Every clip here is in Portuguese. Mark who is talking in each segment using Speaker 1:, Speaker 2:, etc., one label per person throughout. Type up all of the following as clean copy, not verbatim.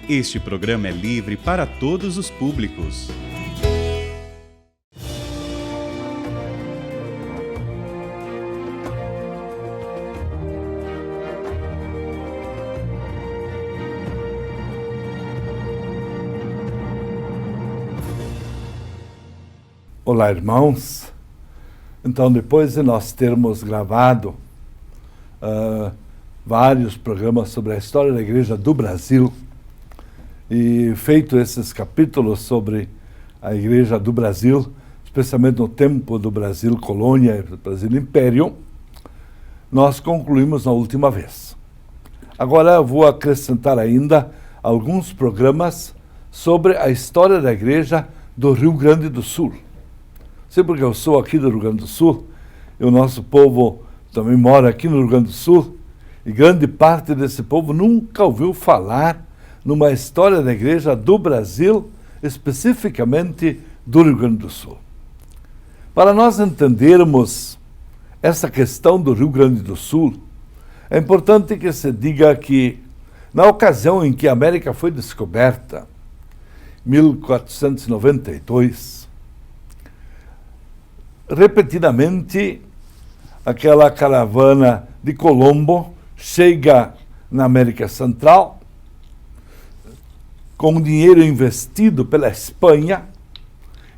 Speaker 1: Este programa é livre para todos os públicos.
Speaker 2: Olá, irmãos. Então, depois de nós termos gravado vários programas sobre a história da Igreja do Brasil e feito esses capítulos sobre a Igreja do Brasil, especialmente no tempo do Brasil Colônia e do Brasil Império, nós concluímos na última vez. Agora eu vou acrescentar ainda alguns programas sobre a história da Igreja do Rio Grande do Sul. Sei porque eu sou aqui do Rio Grande do Sul, e o nosso povo também mora aqui no Rio Grande do Sul, e grande parte desse povo nunca ouviu falar numa história da Igreja do Brasil, especificamente do Rio Grande do Sul. Para nós entendermos essa questão do Rio Grande do Sul, é importante que se diga que, na ocasião em que a América foi descoberta, 1492, repetidamente, aquela caravana de Colombo chega na América Central com dinheiro investido pela Espanha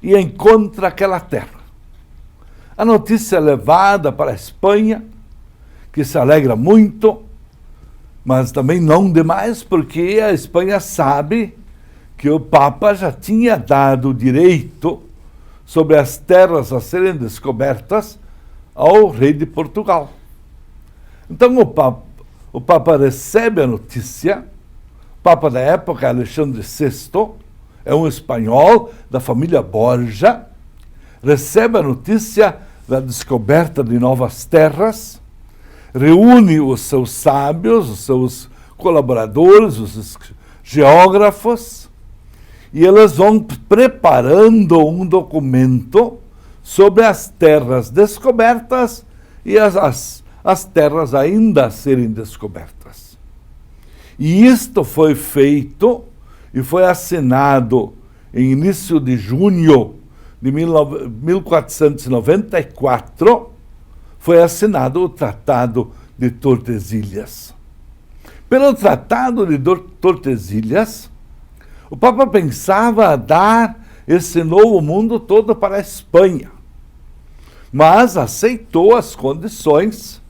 Speaker 2: e encontra aquela terra. A notícia é levada para a Espanha, que se alegra muito, mas também não demais, porque a Espanha sabe que o Papa já tinha dado o direito sobre as terras a serem descobertas ao rei de Portugal. Então o Papa recebe a notícia. O Papa da época, Alexandre VI, é um espanhol da família Borja, recebe a notícia da descoberta de novas terras, reúne os seus sábios, os seus colaboradores, os geógrafos, e eles vão preparando um documento sobre as terras descobertas e as terras ainda a serem descobertas. E isto foi feito e foi assinado em início de junho de 1494, foi assinado o Tratado de Tordesilhas. Pelo Tratado de Tordesilhas, o Papa pensava dar esse novo mundo todo para a Espanha, mas aceitou as condições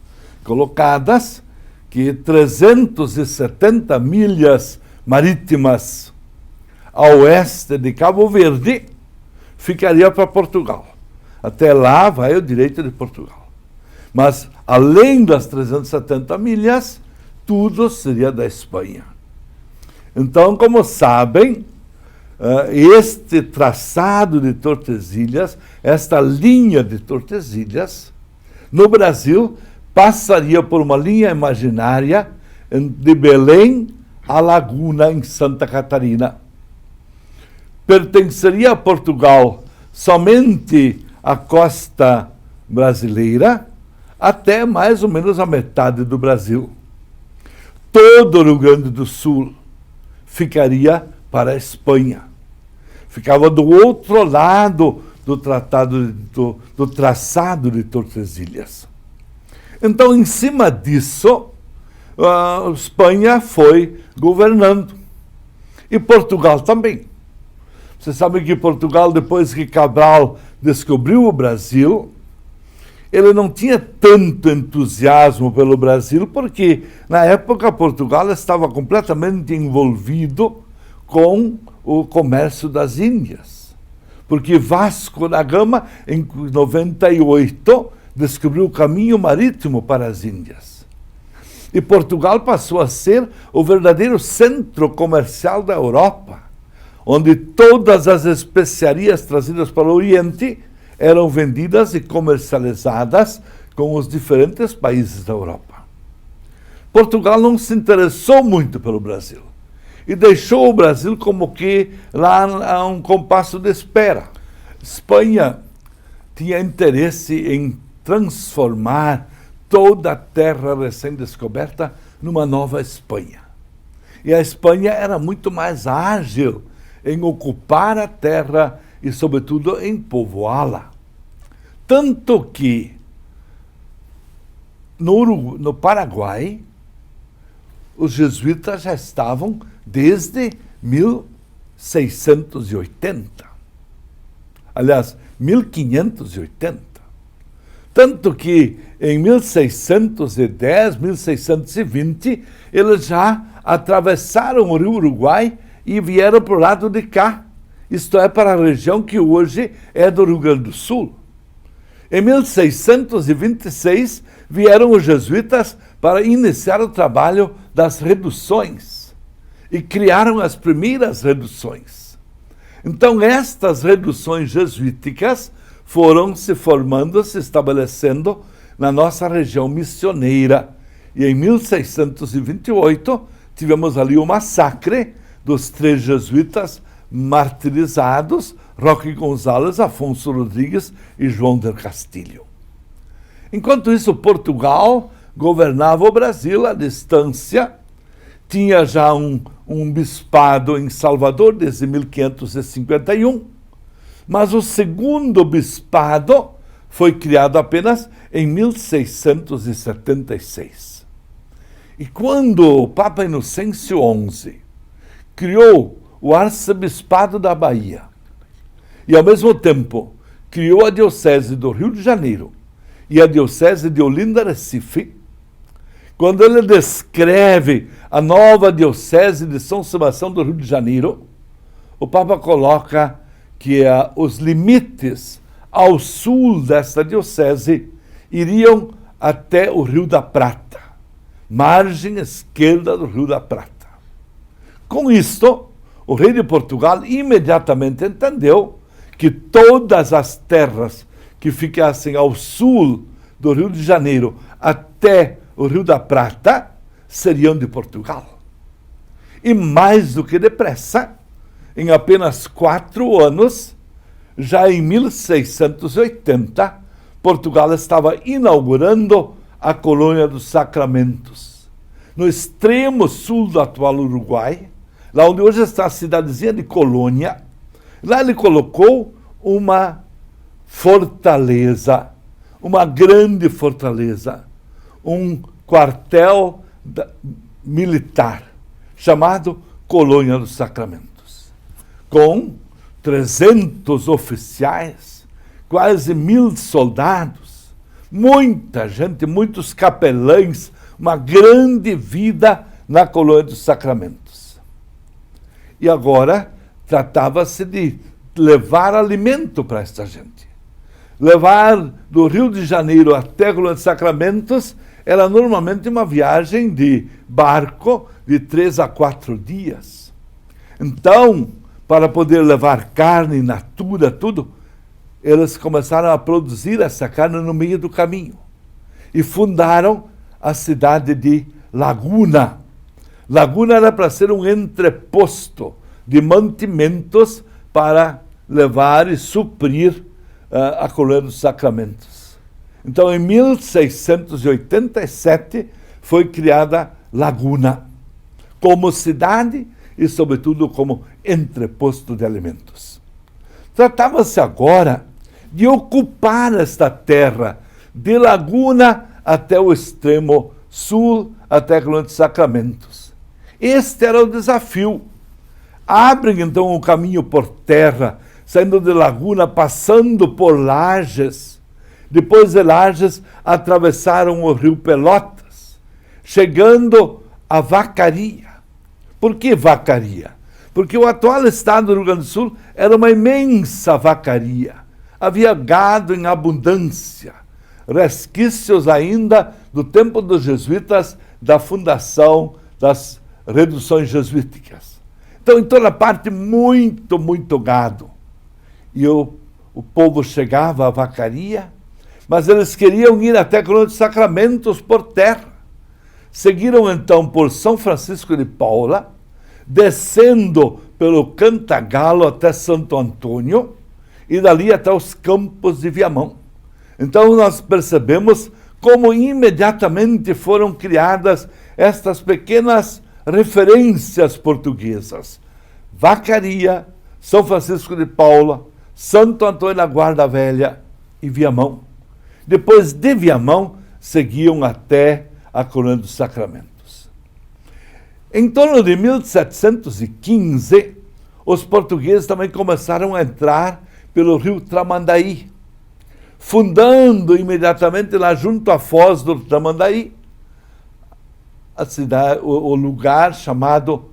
Speaker 2: colocadas que 370 milhas marítimas a oeste de Cabo Verde ficaria para Portugal. Até lá vai o direito de Portugal. Mas, além das 370 milhas, tudo seria da Espanha. Então, como sabem, este traçado de Tordesilhas, esta linha de Tordesilhas, no Brasil, passaria por uma linha imaginária de Belém a Laguna, em Santa Catarina. Pertenceria a Portugal somente a costa brasileira, até mais ou menos a metade do Brasil. Todo o Rio Grande do Sul ficaria para a Espanha. Ficava do outro lado do do traçado de Tordesilhas. Então, em cima disso, a Espanha foi governando. E Portugal também. Vocês sabem que Portugal, depois que Cabral descobriu o Brasil, ele não tinha tanto entusiasmo pelo Brasil, porque na época Portugal estava completamente envolvido com o comércio das Índias. Porque Vasco da Gama, em 98, descobriu o caminho marítimo para as Índias. E Portugal passou a ser o verdadeiro centro comercial da Europa, onde todas as especiarias trazidas para o Oriente eram vendidas e comercializadas com os diferentes países da Europa. Portugal não se interessou muito pelo Brasil e deixou o Brasil como que lá a um compasso de espera. Espanha tinha interesse em transformar toda a terra recém-descoberta numa nova Espanha. E a Espanha era muito mais ágil em ocupar a terra e, sobretudo, em povoá-la. Tanto que no Paraguai, os jesuítas já estavam desde 1680. Aliás, 1580. Tanto que em 1610, 1620, eles já atravessaram o rio Uruguai e vieram para o lado de cá. Isto é, para a região que hoje é do Rio Grande do Sul. Em 1626, vieram os jesuítas para iniciar o trabalho das reduções e criaram as primeiras reduções. Então, estas reduções jesuíticas foram se formando, se estabelecendo na nossa região missioneira. E em 1628, tivemos ali o massacre dos 3 jesuítas martirizados, Roque González, Afonso Rodrigues e João del Castillo. Enquanto isso, Portugal governava o Brasil à distância, tinha já um bispado em Salvador desde 1551, mas o segundo bispado foi criado apenas em 1676. E quando o Papa Inocêncio XI criou o arcebispado da Bahia e, ao mesmo tempo, criou a diocese do Rio de Janeiro e a diocese de Olinda Recife, quando ele descreve a nova diocese de São Sebastião do Rio de Janeiro, o Papa coloca que os limites ao sul desta diocese iriam até o Rio da Prata, margem esquerda do Rio da Prata. Com isto, o rei de Portugal imediatamente entendeu que todas as terras que ficassem ao sul do Rio de Janeiro até o Rio da Prata seriam de Portugal. E mais do que depressa, em apenas 4 anos, já em 1680, Portugal estava inaugurando a colônia dos Sacramentos, no extremo sul do atual Uruguai, lá onde hoje está a cidadezinha de Colônia. Lá ele colocou uma fortaleza, uma grande fortaleza, um quartel militar, chamado Colônia dos Sacramentos, com 300 oficiais, quase 1000 soldados, muita gente, muitos capelães, uma grande vida na Colônia dos Sacramentos. E agora tratava-se de levar alimento para esta gente. Levar do Rio de Janeiro até a Colônia dos Sacramentos era normalmente uma viagem de barco de 3 a 4 dias. Então, para poder levar carne, natura, tudo, eles começaram a produzir essa carne no meio do caminho. E fundaram a cidade de Laguna. Laguna era para ser um entreposto de mantimentos para levar e suprir a Colônia dos Sacramentos. Então, em 1687, foi criada Laguna, como cidade e, sobretudo, como entreposto de alimentos. Tratava-se agora de ocupar esta terra, de Laguna até o extremo sul, até a Colônia dos Sacramentos. Este era o desafio. Abrem, então, um caminho por terra, saindo de Laguna, passando por Lages. Depois de Lages, atravessaram o rio Pelotas, chegando a Vacaria. Por que Vacaria? Porque o atual estado do Rio Grande do Sul era uma imensa vacaria. Havia gado em abundância, resquícios ainda do tempo dos jesuítas, da fundação das reduções jesuíticas. Então, em toda parte, muito, muito gado. E o povo chegava à vacaria, mas eles queriam ir até a Colônia dos Sacramentos por terra. Seguiram, então, por São Francisco de Paula, descendo pelo Cantagalo até Santo Antônio, e dali até os Campos de Viamão. Então, nós percebemos como imediatamente foram criadas estas pequenas referências portuguesas. Vacaria, São Francisco de Paula, Santo Antônio da Guarda Velha e Viamão. Depois de Viamão, seguiam até a Coroa dos Sacramentos. Em torno de 1715, os portugueses também começaram a entrar pelo rio Tramandaí, fundando imediatamente lá junto à foz do Tramandaí, a cidade, o lugar chamado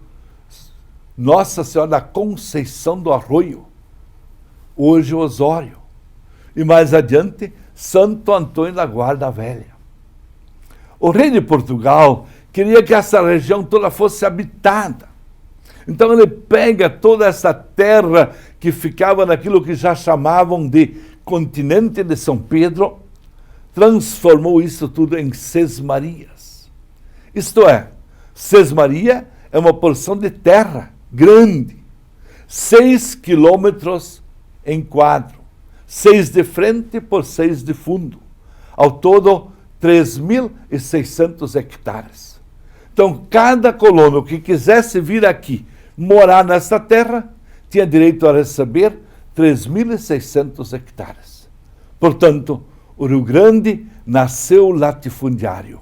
Speaker 2: Nossa Senhora da Conceição do Arroio, hoje Osório, e mais adiante Santo Antônio da Guarda Velha. O rei de Portugal queria que essa região toda fosse habitada. Então ele pega toda essa terra que ficava naquilo que já chamavam de continente de São Pedro, transformou isso tudo em Sesmarias. Isto é, Sesmaria é uma porção de terra grande, 6 quilômetros em quadro, 6 de frente por 6 de fundo, ao todo 3.600 hectares. Então, cada colono que quisesse vir aqui morar nessa terra tinha direito a receber 3.600 hectares. Portanto, o Rio Grande nasceu latifundiário.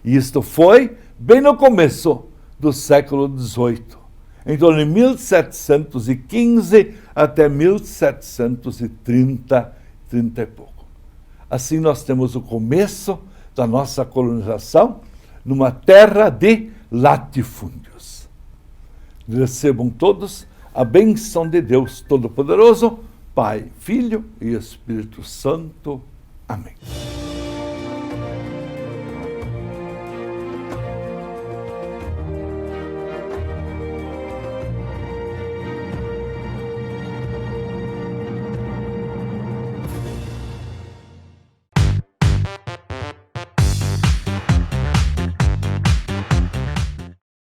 Speaker 2: E isto foi bem no começo do século XVIII, em torno de 1715 até 1730, 30 e pouco. Assim nós temos o começo da nossa colonização numa terra de latifúndios. Recebam todos a bênção de Deus Todo-Poderoso, Pai, Filho e Espírito Santo. Amém.